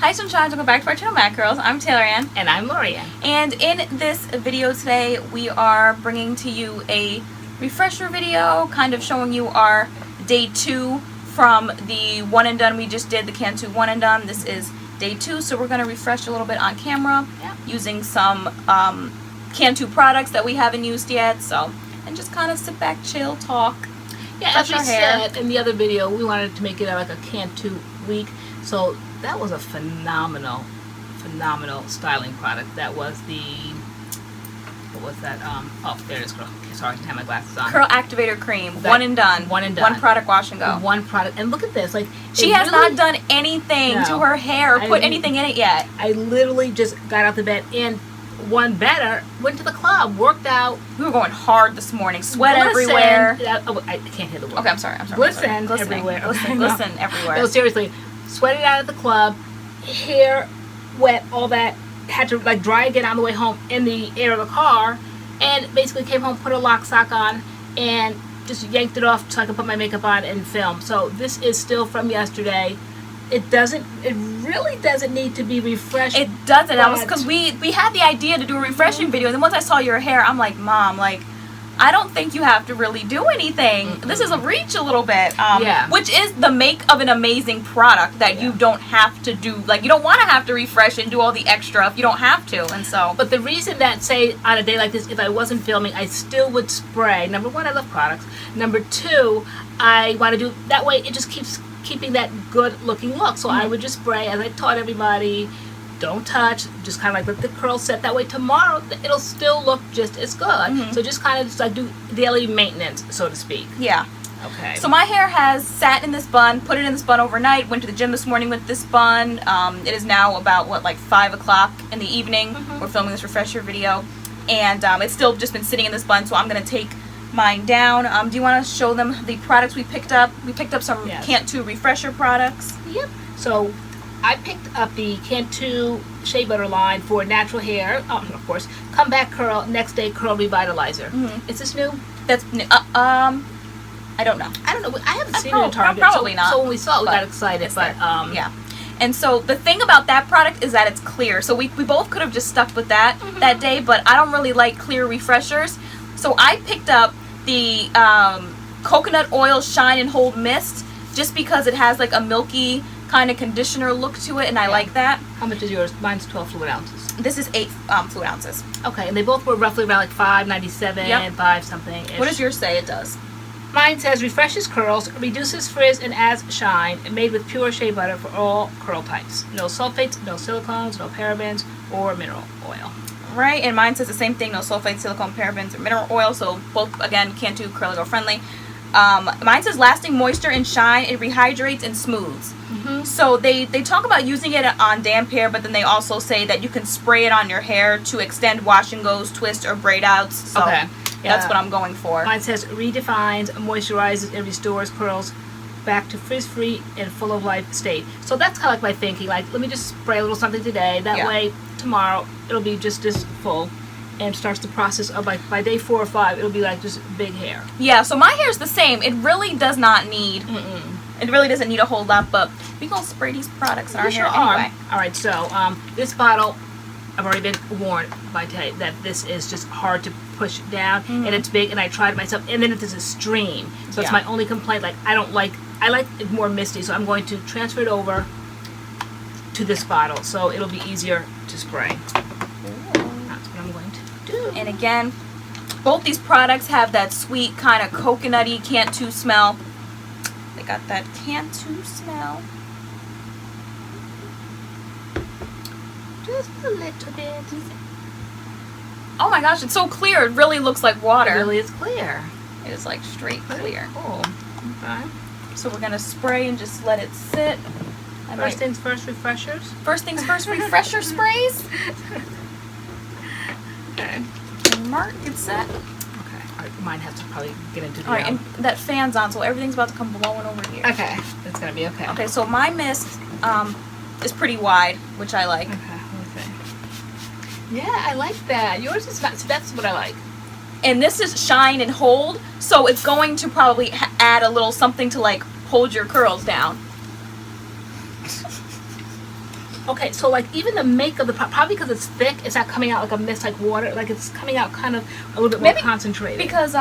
Hi Sunshine, welcome back to our channel MADCURLS. I'm TaylorAnne. And I'm LoriAnne. And in this video today, we are bringing to you a refresher video, kind of showing you our day 2 from the one and done we just did, the Cantu one and done. This is day 2, so we're going to refresh a little bit on camera using some Cantu products that we haven't used yet. So, and just kind of sit back, chill, talk. Yeah, as we said in the other video, we wanted to make it like a Cantu week. So that was a phenomenal styling product. That was the, what was that? Oh, there it is, girl. Okay, sorry, I didn't have my glasses on. Curl Activator Cream, one and done. One and done. One product wash and go. One product, and look at this. Like she has really not done anything to her hair or put anything in it yet. I literally just got out the bed and one better, went to the club, worked out. We were going hard this morning, sweat everywhere. I can't hear the word. Okay, I'm sorry. Glisten everywhere. Glisten everywhere. No, seriously, sweated out at the club, hair wet, all that. Had to like dry again on the way home in the air of the car, and basically came home, put a lock sock on, and just yanked it off so I could put my makeup on and film. So this is still from yesterday. It really doesn't need to be refreshed. It doesn't. That was because we had the idea to do a refreshing video, and then once I saw your hair, I'm like, Mom, like, I don't think you have to really do anything. This is a reach a little bit. Which is the make of an amazing product that you don't have to do. Like, you don't want to have to refresh and do all the extra if you don't have to. And so. But the reason that, say, on a day like this, if I wasn't filming, I still would spray. Number one, I love products. Number two, I want to do that way. It just keeping that good looking look. So I would just spray, as I taught everybody, don't touch, just kind of like let the curls set. That way tomorrow it'll still look just as good. So just kind of just like do daily maintenance, so to speak. Yeah. Okay. So my hair has sat in this bun, put it in this bun overnight, went to the gym this morning with this bun. It is now about, what, like 5 o'clock in the evening. We're filming this refresher video. And it's still just been sitting in this bun, so I'm going to take mine down. Do you want to show them the products we picked up? We picked up some Cantu refresher products. Yep. So I picked up the Cantu Shea Butter line for natural hair. Oh, of course. Comeback Curl, Next Day Curl Revitalizer. Is this new? That's new. I don't know. I don't know. I haven't seen it in Target. Probably not. So when we saw it, we got excited. But yeah. And so the thing about that product is that it's clear. So we both could have just stuck with that that day, but I don't really like clear refreshers. So I picked up the Coconut Oil Shine and Hold Mist just because it has like a milky kind of conditioner look to it, and I like that. How much is yours? Mine's 12 fluid ounces. This is 8 fluid ounces. Okay, and they both were roughly around like $5.97, $5 something. What does yours say it does? Mine says refreshes curls, reduces frizz, and adds shine. Made with pure shea butter for all curl types. No sulfates, no silicones, no parabens, or mineral oil. Right, and mine says the same thing, no sulfates, silicone, parabens, or mineral oil, so both, again, Cantu Curl Go friendly. Mine says lasting moisture and shine, it rehydrates and smooths. So they talk about using it on damp hair, but then they also say that you can spray it on your hair to extend wash and goes, twist, or braid outs. So that's what I'm going for. Mine says redefines, moisturizes, and restores curls back to frizz-free and full of life state. So that's kind of like my thinking, like, let me just spray a little something today, that way tomorrow it'll be just as full, and starts the process of like by day 4 or 5 it'll be like just big hair. Yeah, so my hair's the same. It really does not need it really doesn't need a whole lot, but we gonna spray these products on our hair anyway. Alright, so this bottle, I've already been warned by Tay that this is just hard to push down, and it's big, and I tried it myself, and then it is a stream. So it's my only complaint. Like, I like it more misty, so I'm going to transfer it over to this bottle, so it'll be easier to spray. That's what I'm going to do. And again, both these products have that sweet kind of coconutty Cantu smell. They got that Cantu smell. Just a little bit. Oh my gosh, it's so clear. It really looks like water. It really is clear. It is like straight clear. Cool. Okay. So we're going to spray and just let it sit. First things first, refreshers. First things first, refresher sprays. Okay. Mark, get set. Okay. All right, mine has to probably get into the All right, and that fan's on, so everything's about to come blowing over here. Okay. It's going to be okay. Okay, so my mist is pretty wide, which I like. Okay. Let me see. Yeah, I like that. Yours is not, so that's what I like. And this is shine and hold, so it's going to probably add a little something to like hold your curls down. Okay, so like even the make of the probably because it's thick, it's not coming out like a mist like water. Like it's coming out kind of a little bit more concentrated. Because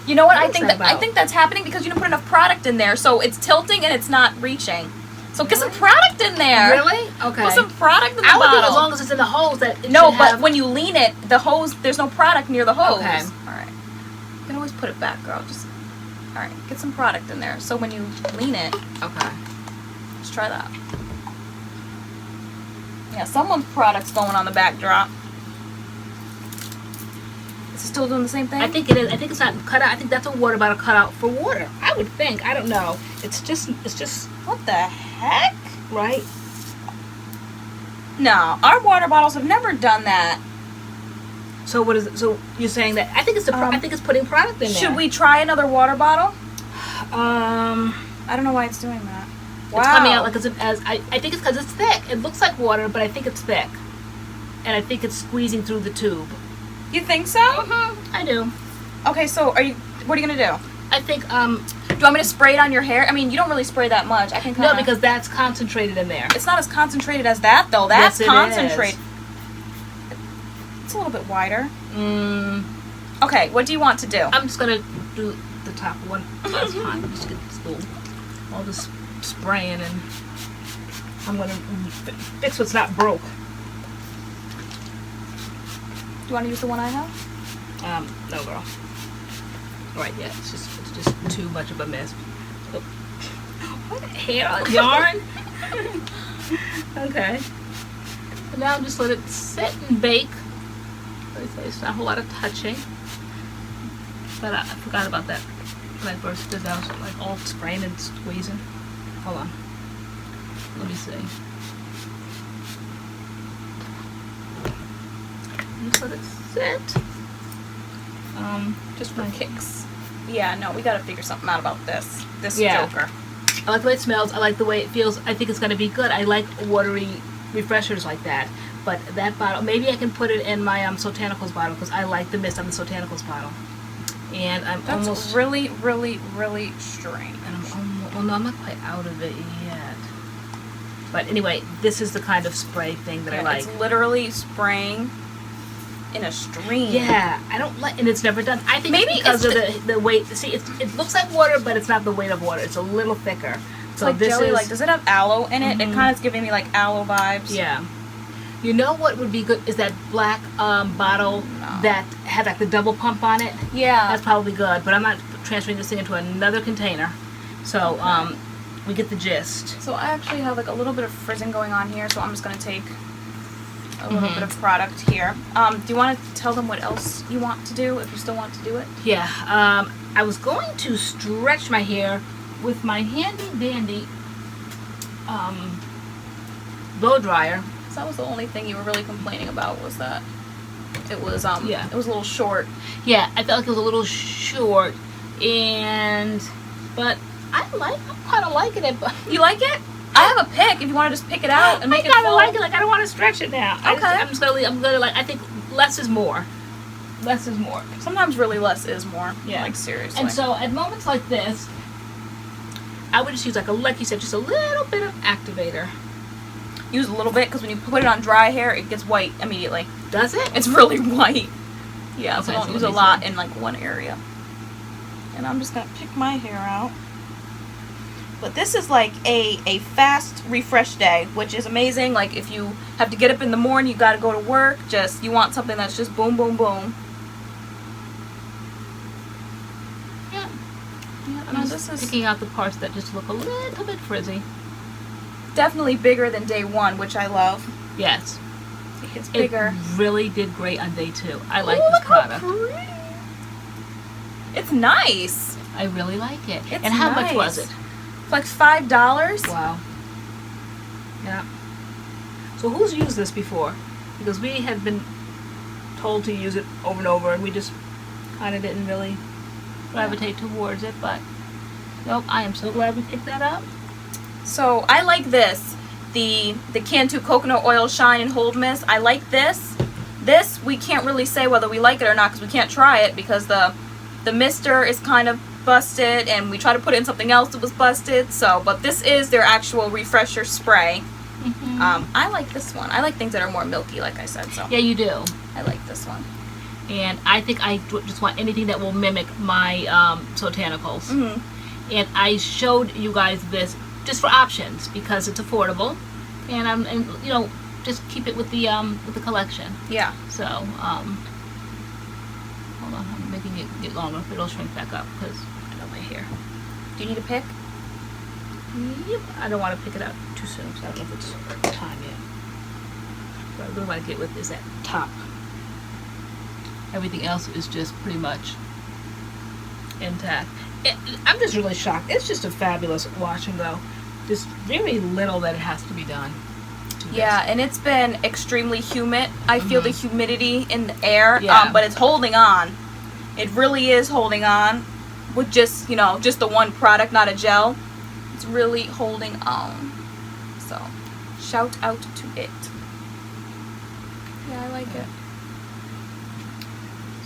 you know what? I think that's happening because you didn't put enough product in there, so it's tilting and it's not reaching. So get some product in there. Really? Okay. Put some product in the bottle. I would think as long bottle. as it's in the hose that it No, should but have... when you lean it, the hose, there's no product near the hose. Okay. All right. You can always put it back, girl. Just all right. Get some product in there. So when you lean it, Okay. let's try that. Yeah, someone's product's going on the backdrop. Is it still doing the same thing? I think it is. I think it's not cut out. I think that's a water bottle cut out for water. I would think. I don't know. It's just. What the heck? Right. No, our water bottles have never done that. So what is it? So you're saying that? I think it's I think it's putting product in there. Should we try another water bottle? I don't know why it's doing that. Wow. It's coming out like I think it's because it's thick. It looks like water, but I think it's thick, and I think it's squeezing through the tube. You think so? I do. Okay, so what are you gonna do? I think Do you want me to spray it on your hair? I mean, you don't really spray that much. I can kinda... No, because that's concentrated in there. It's not as concentrated as that though. That's yes, concentrated. It's a little bit wider. Okay, what do you want to do? I'm just gonna do the top one. That's fine. Just get this little, all this spraying, and I'm gonna fix what's not broke. Do you want to use the one I have? No, girl. All right, yeah, it's just too much of a mess. Oh. What hair yarn? Okay. So now just let it sit and bake. It's not a whole lot of touching. But I forgot about that when I first did that. I was like all spraying and squeezing. Hold on. Let me see. Just let it sit. Just for kicks. Yeah, no, we gotta figure something out about this. This Yeah. joker. I like the way it smells. I like the way it feels. I think it's going to be good. I like watery refreshers like that. But that bottle, maybe I can put it in my Sotanicals bottle because I like the mist on the Sotanicals bottle. And That's almost really, really, really strange. And I'm almost, well, no, I'm not quite out of it yet. But anyway, this is the kind of spray thing that I like. It's literally spraying in a stream. Yeah, I don't like, and it's never done. I think Maybe it's because it's of the weight. See, it looks like water, but it's not the weight of water. It's a little thicker. It's So like this jelly. is Like, does it have aloe in it? It kind of is giving me like aloe vibes. yeah. You know what would be good is that black bottle that had like the double pump on it. Yeah. That's probably good, but I'm not transferring this thing into another container. So we get the gist. So I actually have like a little bit of frizzing going on here, so I'm just gonna take a little bit of product here. Do you want to tell them what else you want to do, if you still want to do it? Yeah, I was going to stretch my hair with my handy dandy blow dryer. So that was the only thing you were really complaining about, was that it was Yeah. it was a little short. Yeah, I felt like it was a little short, but I'm kind of liking it. But You like it? I have a pick if you want to just pick it out and make it I kind of full. like it. Like I don't want to stretch it now. Okay. I'm gonna like. I think less is more. Less is more. Sometimes really less is more. Yeah. Like, seriously. And so at moments like this, I would just use like you said, just a little bit of activator. Use a little bit, because when you put it on dry hair, it gets white immediately. Does it? It's really white. Yeah, so Okay, don't so use let a me lot see. in like one area. And I'm just gonna pick my hair out. But this is like a fast refresh day, which is amazing. Like, if you have to get up in the morning, you gotta go to work, you want something that's just boom, boom, boom. Yeah. Yeah, I'm no, just this is picking out the parts that just look a little bit frizzy. definitely bigger than day one, which I love. Yes. It's bigger. It really did great on day 2. I like Ooh, this look how product. pretty. It's nice. I really like it. It's and how much nice. was it? It's like $5. Wow. Yeah. So who's used this before? Because we had been told to use it over and over, and we just kind of didn't really gravitate towards it. But nope, I am so glad we picked that up. So I like this, the Cantu Coconut Oil Shine and Hold Mist. I like this. This we can't really say whether we like it or not, because we can't try it, because the mister is kind of busted, and we tried to put it in something else that was busted. So, but this is their actual refresher spray. I like this one. I like things that are more milky, like I said. So Yeah, you do. I like this one. And I think I just want anything that will mimic my botanicals. And I showed you guys this just for options because it's affordable, and you know, just keep it with the collection. Yeah. So hold on, I'm making it get longer. It'll shrink back up because Over here. Do you need a pick? yep, I don't want to pick it up too soon. So I don't know if it's time yet. What I really want to get with is that top. Everything else is just pretty much intact. I'm just really shocked. It's just a fabulous wash and go. There's very little that it has to be done. Yeah, and it's been extremely humid. I feel the humidity in the air, Yeah. but it's holding on. It really is holding on with just, you know, just the one product, not a gel. It's really holding on. So, shout out to it. Yeah, I like it.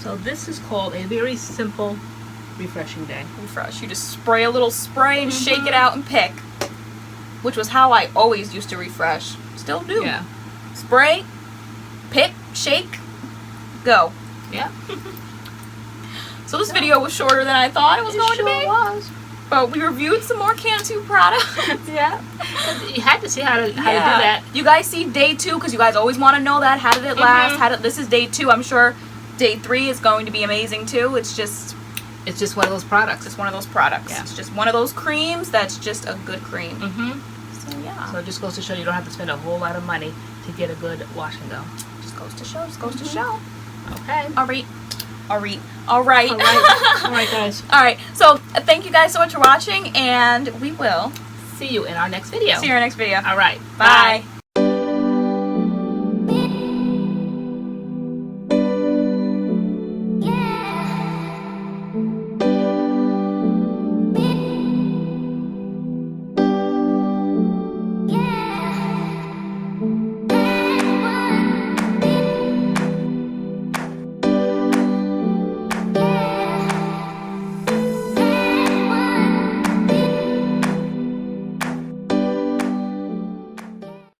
So this is called a very simple, refreshing day. Refresh. You just spray a little spray and shake it out and pick. Which was how I always used to refresh. Still do. Yeah. Spray, pick, shake, go. Yeah. So this video was shorter than I thought it was going to be. Was. But we reviewed some more Cantu products. Yeah. You had to see how to do that. You guys see day 2 because you guys always want to know that. How did it last? This is day 2. I'm sure day 3 is going to be amazing too. It's just one of those products. It's one of those products. Yeah. It's just one of those creams that's just a good cream. So yeah. So it just goes to show you don't have to spend a whole lot of money to get a good wash and go. Just goes to show. Just goes to show. Okay. All right. All right, guys. All right. So thank you guys so much for watching, and we will See you in our next video. see you in our next video. All right. Bye.